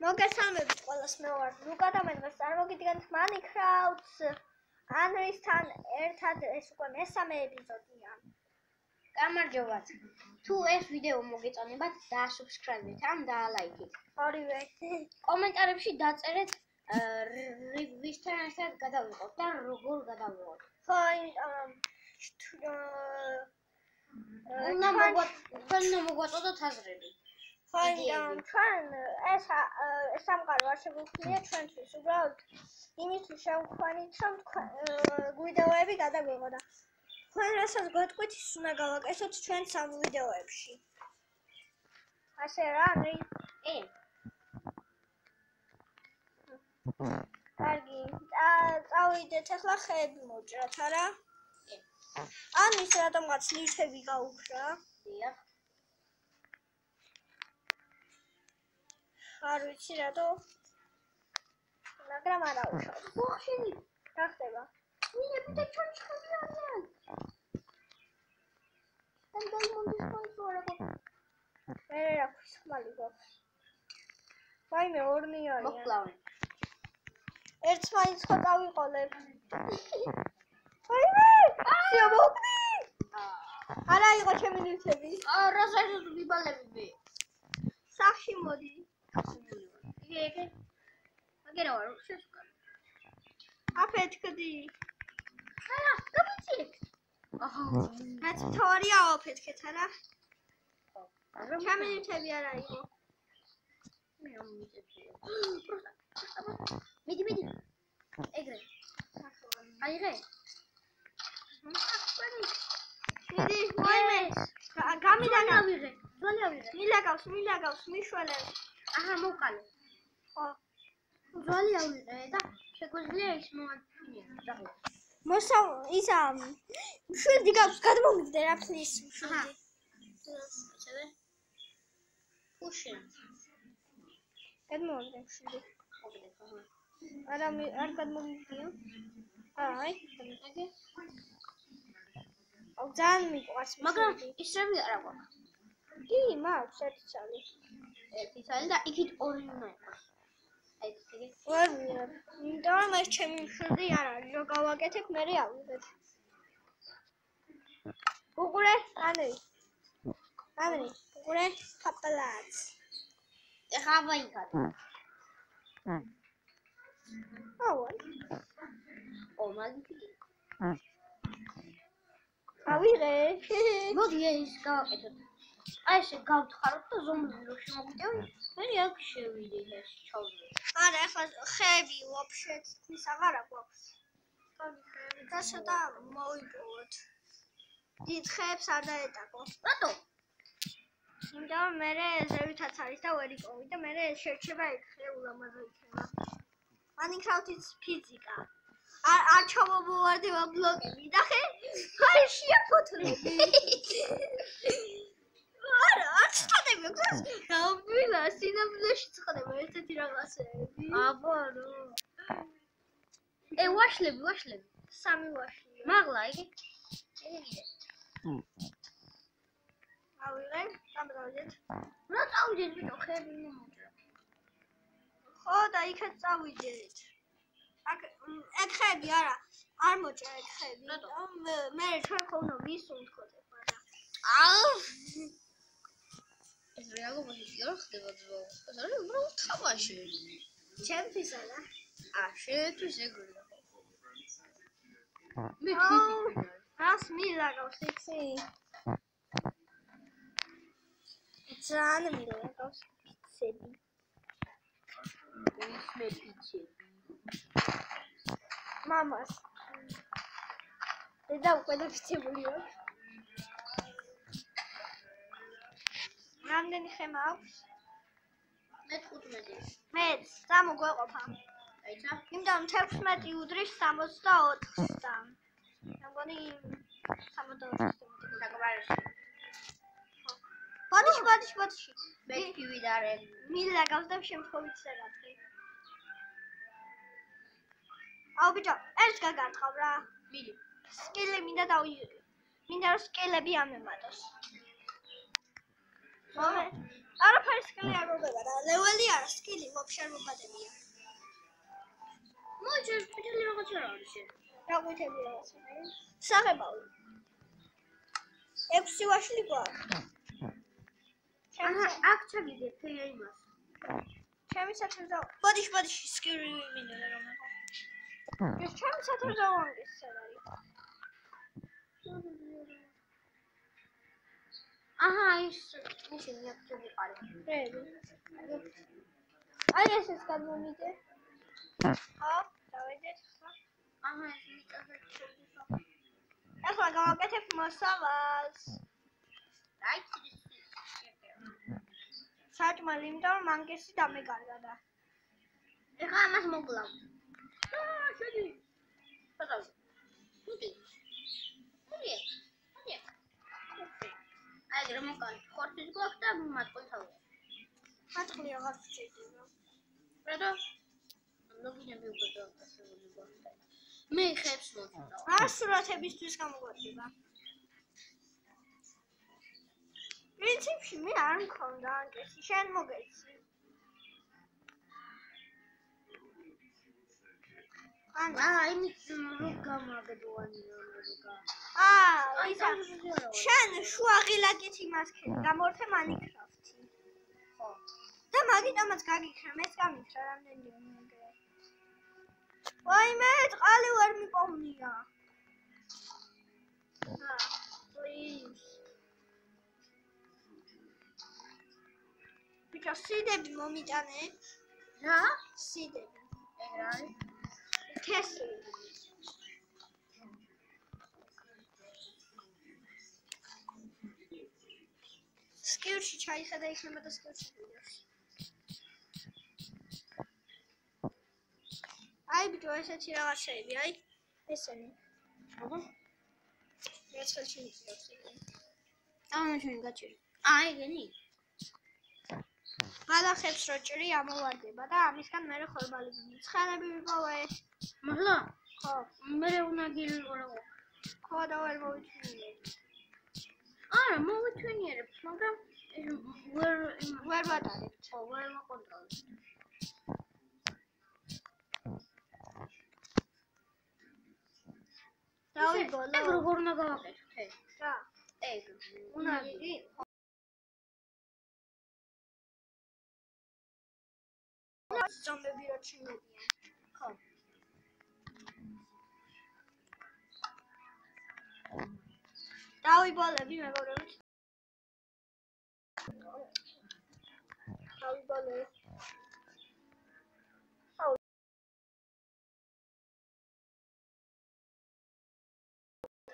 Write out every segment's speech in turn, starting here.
მოგესალმებით ყველას, მე ვარ ლუკა და მე დღეს წარმოგიდგენთ Minecraft-ს ანრისთან ერთად ეს უკვე მესამე ეპიზოდია. გამარჯობათ. თუ ეს ვიდეო მოგეწონებათ, დაასუბსკრაიბეთ ან დაალაიქეთ. ორივე. კომენტარებში დაწერეთ ვისთან ერთად გადავიყოთ და როგორ გადავიყოთ. უნდა მოგვაწოდოთ აზრები. ჩვენ ეს სამყარო არ შეგვიძლია ჩვენთვის უბრალოდ იმისთვის შევხვანით, რომ ვიდეოები გადაგვიღო და თქვენ რასაც გვეტყვით, ის უნდა გავაკეთოთ ჩვენ სამ ვიდეოებში. ასე რა, კარგი, წავიდეთ ახლა ხეები მოვჭრათ, არა? ან ის რატომღაც ლიფტები გაუქრა? დიახ. არ ვიცი რატო, მაგრამ არ აუშავს. ხოხშენი რა ხდება? მინები და ჩონჩხები არიან. და დაიმონდის კონტროლება. მე რა ქვია, ხმალი გვაქვს. ვაიმე, ორნი არიან. მოკლავენ. ერთს მაინც ხო დავიყოლებ. ვაიმე! შემოგდი! არა იყო ჩემი ლიფტები. რა საერთოდ ვიბალები? სახში მოდი. იგი აგერა ვარ შეშკარ. აფეთქდი. არა, გამიწიეთ. აჰა. რაც თორია აფეთქეთ, არა? ჩემი ლიფტები არ არის. მე რომ მიწევია. მიდი. ეგრე. აიღე. მიდი, ვაიმე. გამიდან ავიღე. ძვალი ავიღე. მილაგავს, მიშველებს. აჰა, მოვყალე. ხო. ძვალი ავიღე და შეგვიძლია ის მოაჩვენო. დაღლა. ისა მშვიდი გავს, გადმომიგდე რა ფლის მშვიდი. ესე პუშენ. გადმომიგდე მშვიდი. მოგდე ხო? არ გადმომიგდია? აი, ეგე. ძალიან მიყვარს, მაგრამ ისრები არა გვაქვს. კი, მაქვს ერთი ცალი. ერთი ცალი და იქით ორი უნდა იყოს. აი ეგე. ვერ. იმიტომ რომ ეს ჩემი მშვიდი არ არის, რომ გავაკეთებ, მე ავიღებ. უყურე, ანრი, უყურე, ხაპალაც. ეხა ვაიქად. აუა. მაგითი. ავიღე. მოდი ეს გავაკეთოთ. აი ესე გავთხაროთ და ზომბები რო შემოგვიტევი, მე აქ შევიდე ეს ჩავდე. არა, ახლა ხეები ვაფშე თითქმის აღარ აქვს. კარგი ხეები და ცოტა მოვიპოვოთ. დიდ ხეებს არ დაეტაკო. რატო? იმიტომ რომ მე ზევითაც არის და ვერ იპოვი და მე შერჩება იქ ხე ულამაზო იქნება. Minecraft-ის ფიზიკა. არ ჩამომოვარდება ბლოკები და ხე აი შეაფოთლები. არ წადები გზას. გავბილა სინამდვილეში წხდება ერთ-ერთი რაღაცეები. აბარო. ვაშლები. სამი ვაშლია. მაღლა იგი. ეგე. ავიღე, გამოდავიდეთ. რა წავიდეთ ბიჭო, ხეები მომოჭრა. ხო და იქაც წავიდეთ. ეგ ხეები არა, არ მოჭრა ეგ ხეები. მე ჩვენ ხოლმე ვისუნთქოთ ახლა და. ეს რეალობაში რა ხდება ძველ? ეს არის უბრალოდ თამაში. ჩემთვის არა. შენთვის ეგრე. მე რას მილაგავს ისი? ძალიან მილაგავს პიცები. მე პიცები. მამას. დედა უკვე პიცებულია. რამდენი ხე მაქვს? მე 15. მეც, წამოგვეყოფა. აიცა? იმიტომ 16 უდრის 64-ს. მეგონი 64-ს. საკმარისი. ბოდიში. მე ფივიდარე. მილაგავს და შემთხვევით სერაფი. აუ ბიჭო, ერთ გაგარხავ რა. მიდი. სკილი მინდა რომ სკილები ამემატოს. არაფერი სკილი არ მოგება და ლეველი არა სკილი ვაფშე არ მომხდებია. მოიჭერ ფიჭილი რაღაცა რა არის შენ? რა გვითები რაღაცა? საღებავი. 6 ვაშლი გვაქვს. აჰა, აქ ჩაგიდე ფეია იმას. ჩემი სათავე ბოდიში სკილი მინდა რომ მეგო. ეს ჩემი სათავე ზავანგის სცენარი. აჰა, ის ნიაკი ვიყარე. აი ეს გამომიდე. ხო, დავიდეთ ხო? აჰა, ეს მიწაზე შევდიხო. ახლა გავაკეთებ მოსავალს. აი, საჭმელი, იმიტომ რომ მანგესი დამეგარდა და. ეხლა ამას მოგლავ. შედი. პატავ. მოდი. აი, რა მოგან. ხორცის გვაქვს და მატყლი თავია. მატყლი აღარ ვჭირდება. რატო? ლოგინები უკვე დასწრებული გვაქვს. მე ხებს მოვჭრა. სურათებისთვის გამოგვადგება. პრინციპში მე არ მქონდა ანკესი, შენ მოგეცი. იმით რო გამაგდოანი როგა. ისა შენ შუაღილაკით იმას ხელი, გამორთე მაინკრაფტი. ხო. და მაგიტომაც გაგიქრა, მეც გამიქრა რამდენიმე მეგრე. ვაიმე, წყალი ვერ მიყოვნია. please. ბიჭო, სიდები მომიტანე. რა? სიდები. ეგ რა არის? ქესი. სკიურში ჩაიხედა იქნება და სკიურში ვიდეოში. აი ბიჭო, ესეთი რაღაცები, აი. ესენი. აჰა. ეს ხელში მიწევს ეგ. ამაშენი გაჭირი. ეგენი. ბალახებს რო ჭრი ამოვარდება და ამისგან მე ხორბალი ცხენები ვიპოვე. მართლა? ხო. მე უნდა გილორო. ხო და ვერ მოვიჩვენიერ. არა, მოვიჩვენიერებ, მაგრამ ვერ ვატარებ. ხო, ვერ მოკონტროლებ. დავიბოლო. ეგ როგორ უნდა გავაკეთო? რა? ეგ. უნაგი. ზომბები რო ჩინებიან. ხო. დავიბოლები მეგობრებიც. დავიბოლე.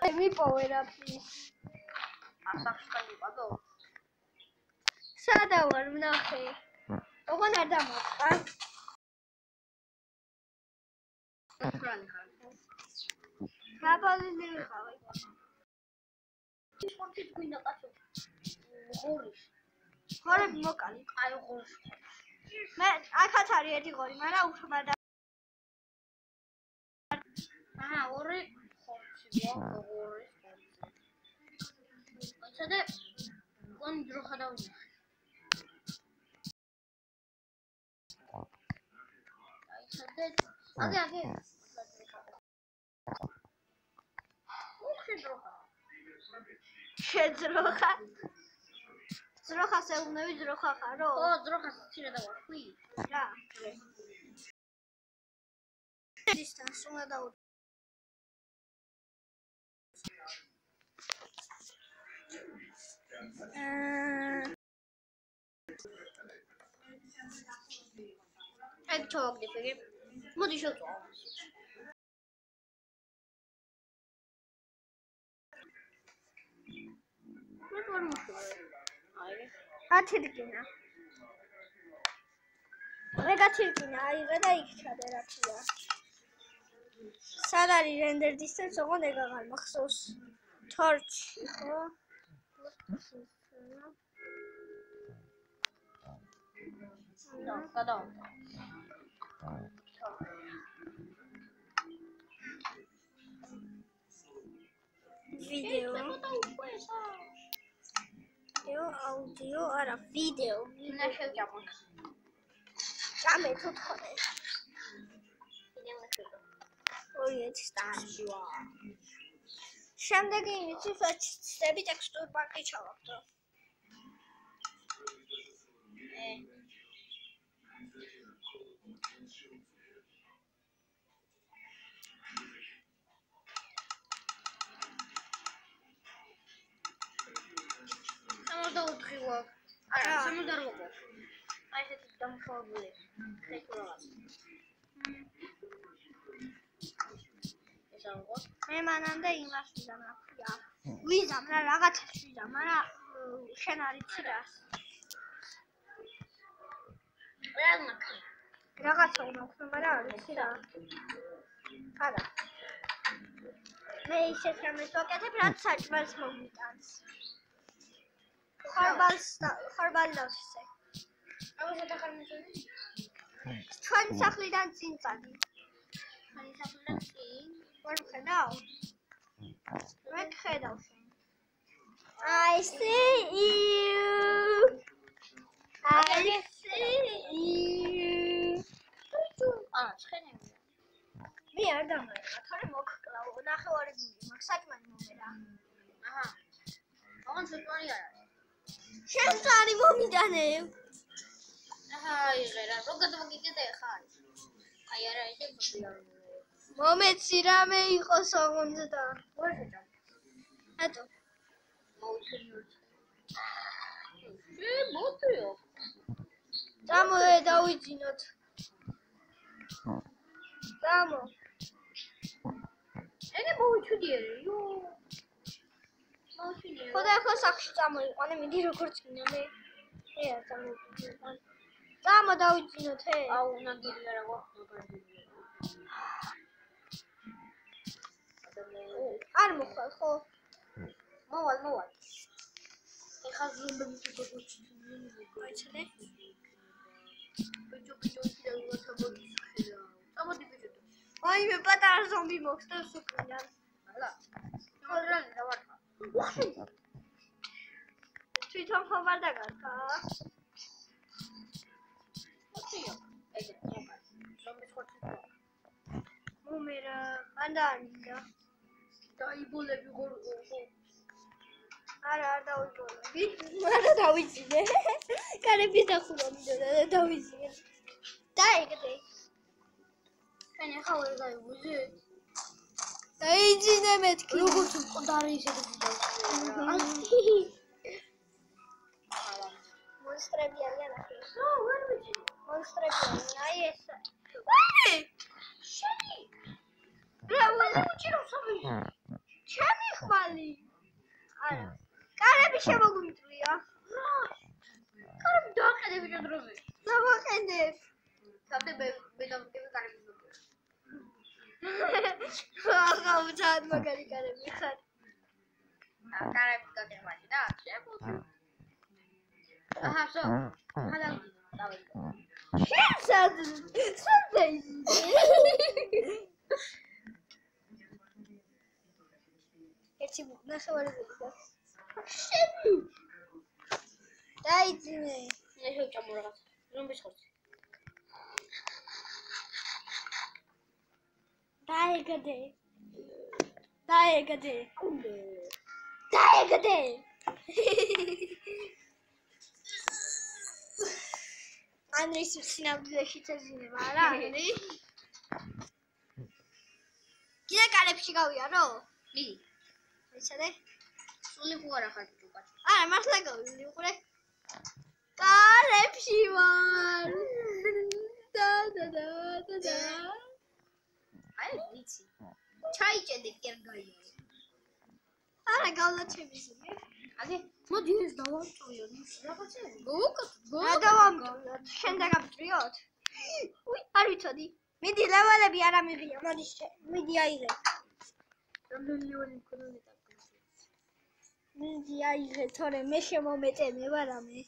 აი მიპოვე რა ფის. ასახსკალი პადო. სადა ვარ ვნახე. ოღონ არ დამოწყა. ფრალი ხარ. გაბალილი ვიყავი. სპორტით გვინდა კაცო. ღორის. ღორები მოკალი. აი ღორის. მე აქაც არის ერთი ღორი, მაგრამ უფრო მარტო. აჰა, ორი ხორცი გვაქვს, ღორის ხორცი. აიცადე, კონი დროხა დავინახე. აიცადე, აგე. უხში დროხა. შეძროხა. ძროხას ეუბნები ძროხა ხარო? ხო, ძროხას ცირა დავახვი. რა? დისტანს უნდა დაუ ეგ ჩავაგდებ ეგ. მოდი შევწვა. მე ვერ მოშვა. აი. ათირკინა. ეგ ათირკინა აიღე და იქ ჩადე რა თქია. სად არის render distance, ოღონდ ეგ აღარ მახსოვს. torch-ი, ხო? გადავა. ვიდეო. აუდიო, არა, ვიდეო. უნდა შევჭამოთ. ჭამე თუ თხონე. ვიდეო შევჭამოთ. 2000 სტარში ვარ. შემდეგი იმისთვის ვაჩნდები ტექსტურ პაკი ჩავაგდო. არა, 68. აი ესეთი დამხობილი. ხეთულრაღაც. ეს აღო. მე მანამდე იმას ვიზამრა. ვიზამრა რაღაცას ვიზამრა, შენ არ იცი რას. რაღაცა უნდა ვქნა, მაგრამ არ იცი რა. არა. მე ისეთ რამეს ვაკეთებ, რაც საჭმელს მომიტანს. ხარბალი დავსე. აღარ დახარმეწონი? თქვენ სახლიდან წინ წადი. თქვენი სახლიდან წინ? ვერ ხედავ? მე ხედავ შენ. I see you. I see you. ცხენები. მე არ დამერა, თორე მოგკლავ, ნახევარი გული მაქვს, საჭმელი მომერა. აჰა. აღარ საჭმელი არ არის. შენ წარი მომიტანე. აი, ღერა, როგორ მოგიგეთ ხარ? აი, არა, ისე გქია. მომეცი რამე იყოს ოღონდ და. ვერ შეჭამ. ატო. მოუწევთ. მოდიო. დამო დავიძინოთ. დამო. ეგე მოუჩუდიერი, იო. მოუჩუდიერი. ხოდა ახლა სახში წამოიყვანე, მიდი როგორც გინდა მე. არ წამოვიყვანე. დამო დავიძინოთ, აუ, ნაგირი არა გვაქვს. არ მოხვალ ხო? მოვალ. ეხლა ზუმბები შეგოჩი. გაიცადე? ბიჭო, წამოდი ბიჭო. აი მე პატარა ზომბი მოხდა სუპრიდან. ალა. მოძრალი დავარქა. თვითონ ხوار დაგარქა. ოცია. ეგ მოყარ. ზომბი ხორცი. მომერა, მანდანდა. დაიბოლები გორ. არა, არ დავიბოლები. არა დავიძინე. კარები დახულა მინდოდა და დავიძინე. დაიგდე. შენ ახლა ვერ დაიბოზე? დაიძინე მეთქი. როგორც მკვდარი ისეთი დავიძინე. მონსტრები არიან ახლა. ვერ ვიცი. მონსტრები არიან. აი ეს. ვაი! შენი. რა მოუჭირო სამი? ჩემი ხმალი. არა. კარები შემოგვიმწვია. კარები დააყენე ბიჭო დროზე. დავაყენებ. სამდე მე დავკეთე კარები ზოგია. ახლა უცად მაგარი კარები ხარ. კარები გადემაში და შემოგვი. აჰა, სო. დავიწყე. შენ სად ერთი ნახევარი გულდა. შენი. დაიძინე. მე შევჭამო რაღაც. ზომბის ხორცი. დაიგდე. ანდრის სინამდვილეში წეზინება რა ანდრი? კიდე კარებში გავიარო? მიდი. ვიცადე? სული ხო არა ხარ ბიჭო კაცი. არა, მართლა გავიყურე. კარებში ვარ. და. აი ვიცი. ჩაიჭედი კი არ გაიარო. არა, გავლაჩებისები. აგე, მოდი ეს დავამწვიო, რაღაცები. გოგო. რა დავამწვიოთ? შენ დაგამწვიოთ? უი, არ ვიცოდი. მიდი ლეველები არ ამიღია, მიდი აიღე. რამდენი ლეველი მქონდა მეტაკი? მიდი აიღე, თორე მე შემომეტენება რამე.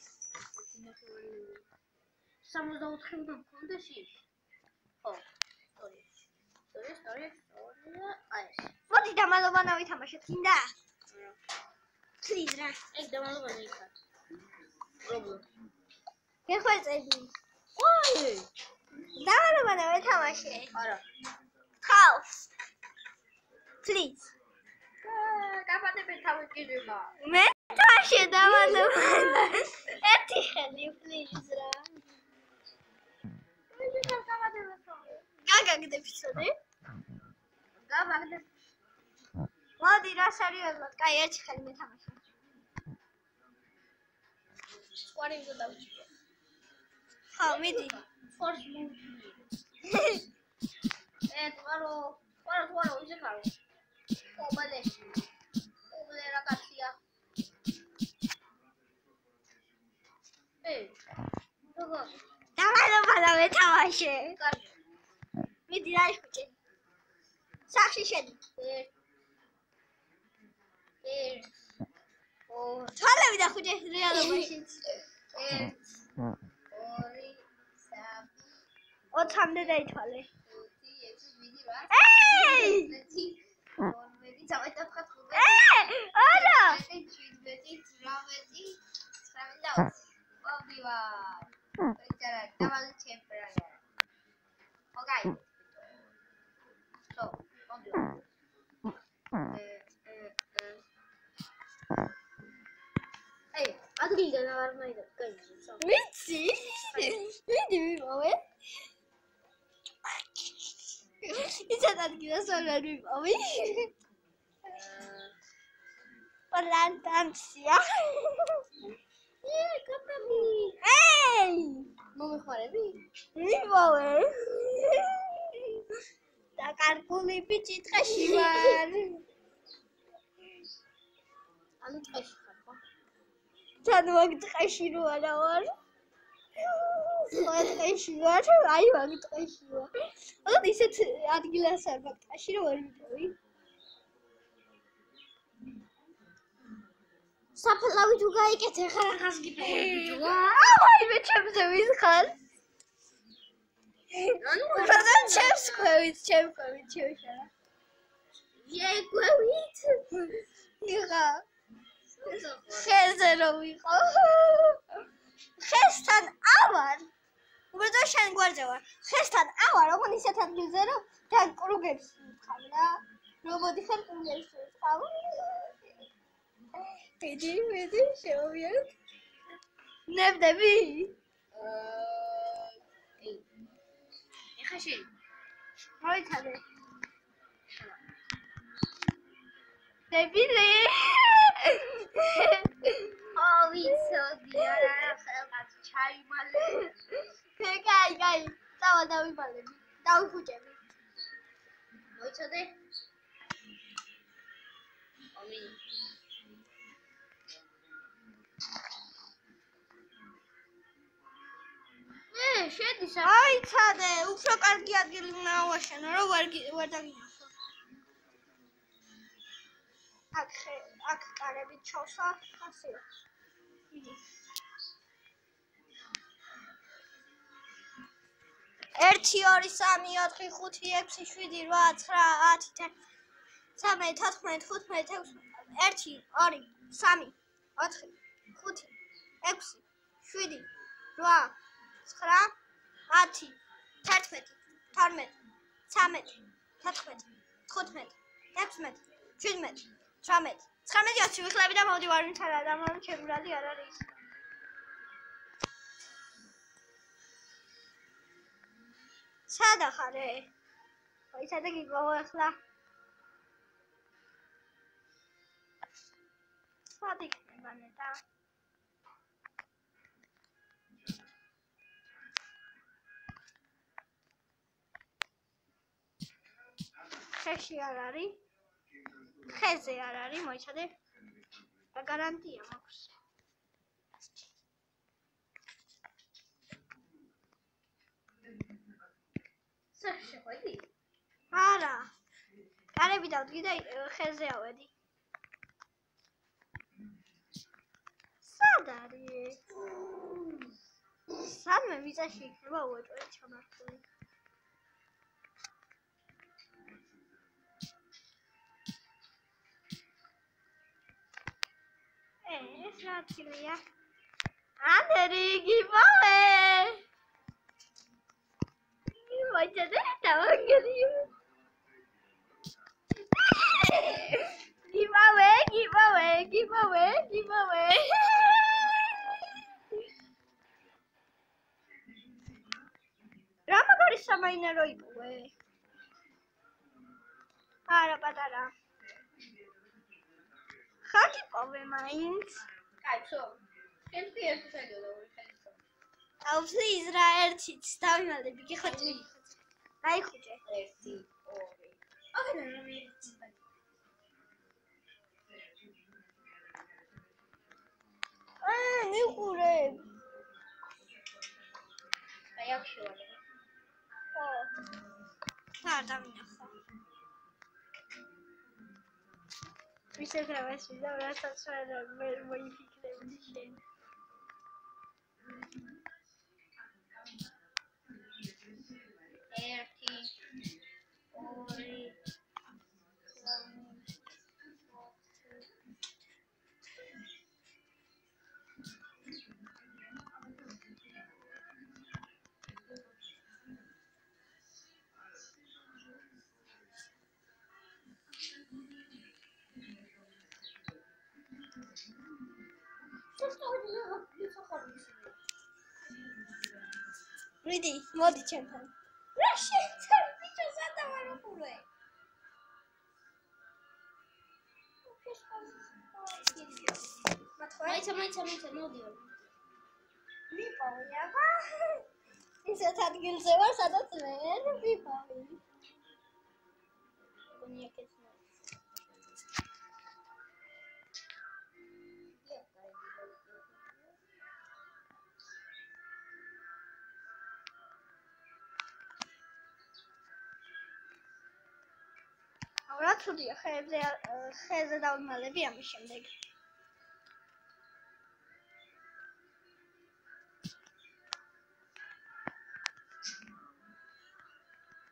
64 მქონდა შიში. ხო. სტორი. აი. მოდი დამალობა ვითამაშოთ, გინდა? Please, რა. ეგ დამალობა იქაც. პრობლემა. გეხვეწები. ой! დავალებანა ვეთამაშე. არა. ხავს. Please. გაბადებით თავიკიდება. მე თამაშე დავალებანა. ერთი ხელი please რა. გაგაგდები ცოტა. გავაგდებ. მოდი რა სერიოზულად. კაი, ერთი ხელი მე თამაშე. სკვარი უნდა დავჭირო. ხო, მიდი. ფორს მოვიდი. თვარო, ისე ხარო. ობალე. ობალე რა კაცია. როგორ? დავალებანა მე თამაშე. კარგი. მიდი რა იხუჭე. სახში შედი. თვალები და ხუჭე რეალობაშიც. 1 2 3 4-მდე დაითვალე. ვიცი? მიდი მივავე. ისეთ ადგილას ვერ მივავი. პლანტაცია. კაპები. მომეხმარები? მივავე. და კარგული ბიჭი ტყეში ვარ. ანუ ტყეში ხარ ხო? თან მაგ ტყეში რო არა ვარ. ტყეში ვარ, აი მაგ ტყეში ვარ. ანუ ისეთ ადგილას ვარ მაგ ტყეში რო ვერ მივავი. საფლავი თუ გაიკეთე ხარ ახას გიფერები თუ აი მე ჩემზე ვისხარ. ანუ უბრალოდ ჩემს ქვევით შევშარა. შეგვევით. იღა. ხეზე რო ვიყო. ხესთან ავარ. უბრალოდ შენ გვერდზე ვარ. ხესთან ავარ, ოღონდ ისეთ ადგილზე რომ თან კრუგებს ვიხავ რა. რომოდი ხარ კრუგებს ვიხავ. მიდი შევიაროთ. ნებდები? ეხა შენ. მოიცადე. დებილი. ვიცოდი არა ხელკაც ჩაიმალე. კაი. წავა დავიმალები. დავიფუჭები. მოიცადე? ომინი. შედი აიცადე, უფრო კარგი ადგილი უნდა ავაშენო, რომ ვერ დაგინახო. აქ კარებით ჩავსვა, ასეა. იგი. 1 2 3 4 5 6 7 8 9 10 11 12 13 14 15 16 1 2 3 4 5 6 7 8 9 10 11 12 13 14 15 16 17 18 19 ვიხლები და მოვდი ვარ ვინც არა და ჩემი ბრალი არ არის. სადა ხარ? აი სადა გიგოვა ახლა. სადა იქნება ნეტა? ხეში არ არის. ხეზე არ არის, მოიცადე. და გარანტია მაქვს. სახში ходи? არა. კარები დავდგი და ხეზე ავედი. სად არის? სადმე მიწაში იქნება უეჭველი ჩამართული. ეს რა ცილია? Anderi giveaway. Giveaway tamangeri. Giveaway. Ramagari samainero ipue. Ara patara. Ხათი პოვე მაინც. კაიცო. კენტი ერთი შეიძლება ვიხელისო. აუ პლიზ რა ერთიც დავიმალები გიხოჭი. დაიხუჭე. 1 2 ოკეი რა მეც. მიყურე. აი აქ შევარდა. ო. არ დამინახო. ვისეთ რა ვასვიდა რასაც მე მოიფიქრებდი შენ. ერთი ორი რიდი, მოდი ჩემთან. რა შეცარ ბიჭო სადავარებული. მაიცა მოდიო. მიპოვე აბა. ისეთ ადგილზე ვარ, სადაც ვერ მიპოვე. გონია კეცნა. რა თუდია ხეზე დავიმალები ამის შემდეგ.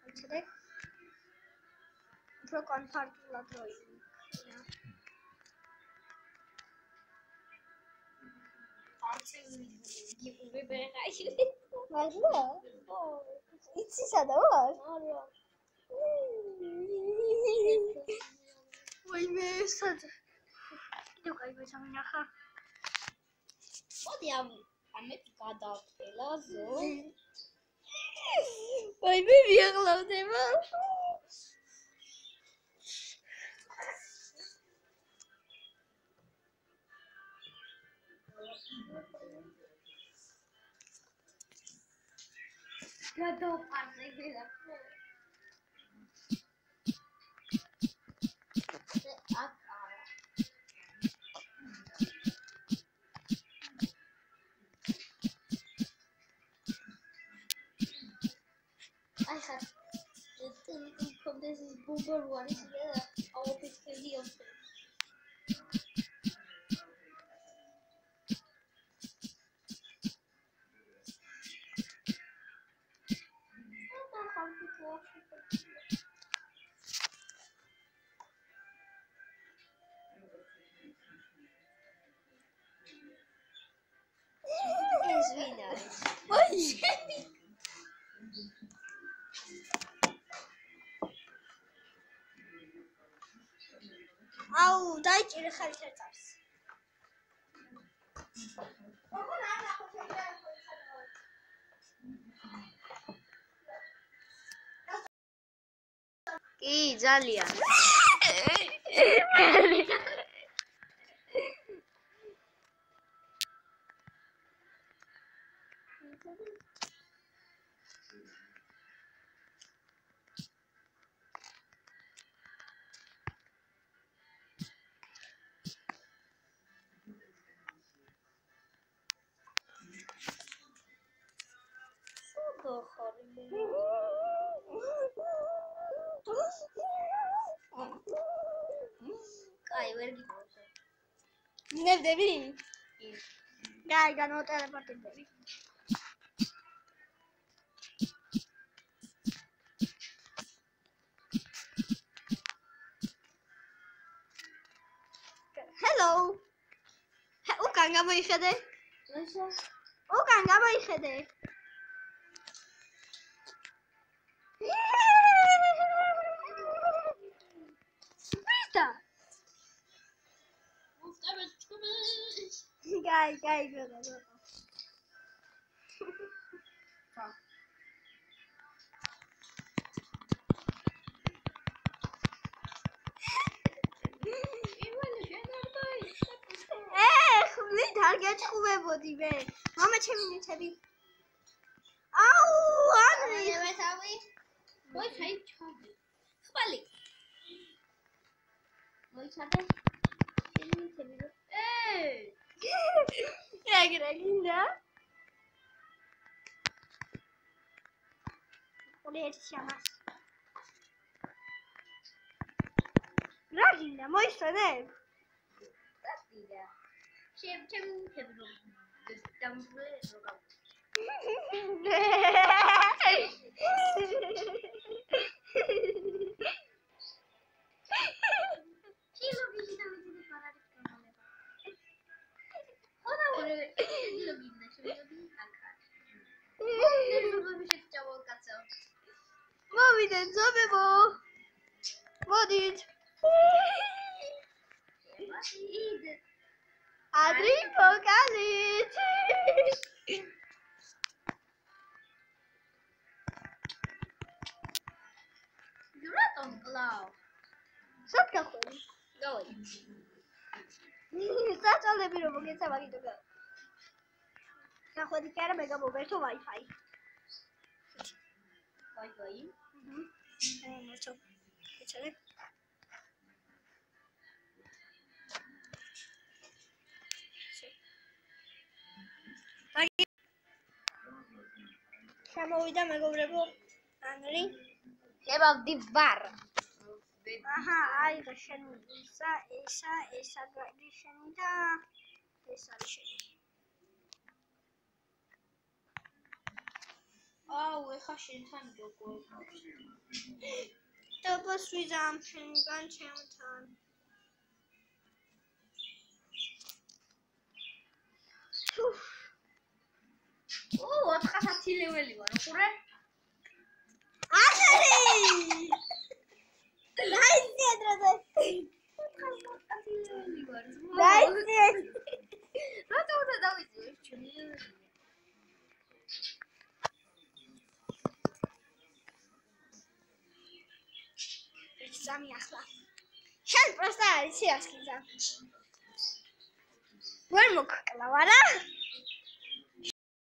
აჩადე. უფრო კომფორტულად როი. არცე გიბერაიში. მართლა? ო, იცი სადა ვარ? არა. ვაიმე, სად? კიდევ კაი მეცამინახა. მოდი ამეთ გადავხელა ზო. ვაიმე, მიაღლავდება. გადავყარდები რა. I had the thing from this is boomer one together. All this video. It's really nice. What? აუ, დაიჭირე ხალხი ერთავს. კი, ძალიან. კაი, ვერ გიყვარს. მინებდები? კი. კაი, განვატელეპორტირდები. Hello. უკან გამოიხედე. უკან გამოიხედე. ვიდა? გაი, გოგო. ხვლით არ გეჩხუბებოდი მე. მამა ჩემი ნიჩები. აუ, ანდრი. მოიცაი ჩავდი. ხმალი. მოიცადე. ეგრე გინდა? ერთ შამას. რა გინდა? მოიცადე? ჩემ თებრო დამბლე როგა მოვიდეთ ზობებო მოდით ადრი მოგალით რატომ კლავ სად გახვედი გავი საწოლები რომ მოგეცა მაგითო გახვედი კი არა მე გამოვერთო Wi-Fi Wi-Fi მოწო ეცადე შემოვიდა მეგობრებო ანრი შევავდი ვარ აჰა აი და შენ ესა გაიდი შენი და ეს არის შენი აუ ეხა შენთან როგორ დაბას ვიზამ შენგან ჩემთან ო 410 ლეველი ვარ ხურე ანდრი დაიწყე დროზე 410 ლეველი ვარ დაიწყე რატომ უნდა დავიწყე ჩემი სამი ახლა შენ პროსტა არის ასკიზა ვერ მოგკლა არა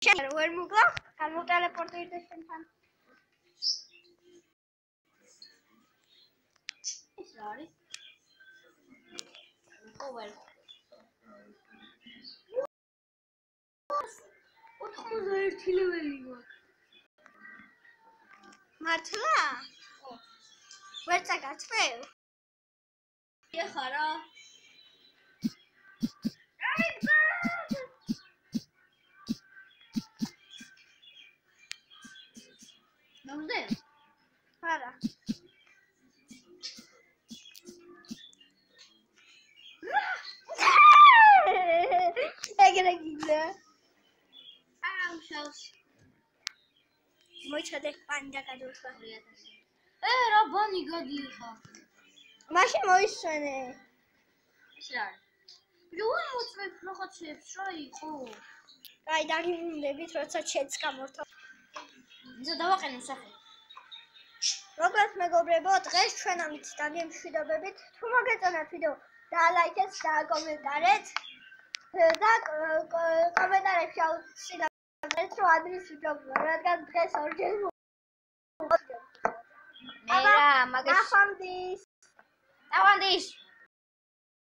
შენ ვერ მოგკლა გამოტელეპორტირდე შენთან ეს რა არის ოვერ 91 ლეველი ვარ მართლა ვერ წაგაცვევ ეხა რა ნამდვილ არა ეგრე გინდა შავს მოიცადე პანდა გადავხვა რა ბანი გადიხა მაშინ მოისვენე ეს რა როგორ მოწმებ რაღაცებს რა იყო კაი დაგიმუნდებით როცა ჩეთს გამორთო ისა დავაყენო სახე როგორც მეგობრებო დღეს ჩვენ ამით დაგემშვიდობებით თუ მოგეწონათ ვიდეო დალაიქეთ და კომენტარეთ და კომენტარებში აუცილებლად რომ ადრეს ვიჯობო რადგან დღეს ორჯერ მე რა მაგას ნახვამდის დავანდის